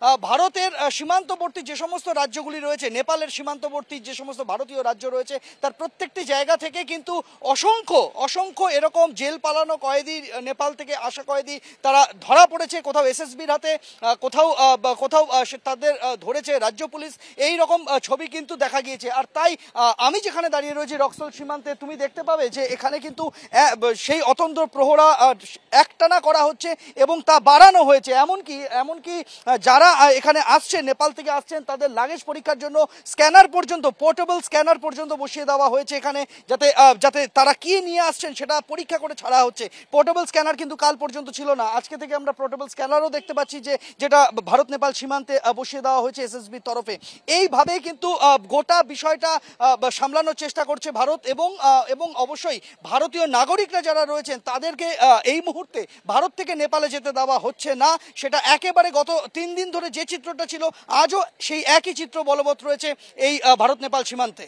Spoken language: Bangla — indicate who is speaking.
Speaker 1: ভারতের সীমান্তবর্তী যে সমস্ত রাজ্যগুলি রয়েছে, নেপালের সীমান্তবর্তী যে সমস্ত ভারতীয় রাজ্য রয়েছে, তার প্রত্যেকটি জায়গা থেকে কিন্তু অসংখ্য অসংখ্য এরকম জেল পালানো কয়েদি, নেপাল থেকে আসা কয়েদি তারা ধরা পড়েছে, কোথাও এসএসবির হাতে, কোথাও কোথাও তাদের ধরেছে রাজ্য পুলিশ। এই রকম ছবি কিন্তু দেখা গিয়েছে। আর তাই আমি যেখানে দাঁড়িয়ে রয়েছি রক্সল সীমান্তে, তুমি দেখতে পাবে যে এখানে কিন্তু সেই অতন্ত্র প্রহরা একটানা করা হচ্ছে এবং তা বাড়ানো হয়েছে। এমনকি যারা এখানে আসছেন, নেপাল থেকে আসছেন, তাদের লাগেজ পরীক্ষার জন্য স্ক্যানার পর্যন্ত, পোর্টেবল স্ক্যানার পর্যন্ত বসিয়ে দেওয়া হয়েছে এখানে, যাতে তারা কি নিয়ে আসছেন সেটা পরীক্ষা করে ছাড়া হচ্ছে। পোর্টেবল স্ক্যানার কিন্তু কাল পর্যন্ত ছিল না, আজকে থেকে আমরা পোর্টেবল স্ক্যানারও দেখতে পাচ্ছি যেটা ভারত নেপাল সীমান্তে বসিয়ে দেওয়া হয়েছে এসএসবির তরফে। এইভাবে কিন্তু গোটা বিষয়টা সামলানোর চেষ্টা করছে ভারত এবং অবশ্যই ভারতীয় নাগরিকরা যারা রয়েছেন তাদেরকে এই মুহূর্তে ভারত থেকে নেপালে যেতে দেওয়া হচ্ছে না। সেটা একেবারে গত 3 দিন ধরে যে চিত্রটা ছিল, আজও সেই একই চিত্র বলবৎ রয়েছে এই ভারত নেপাল সীমান্তে।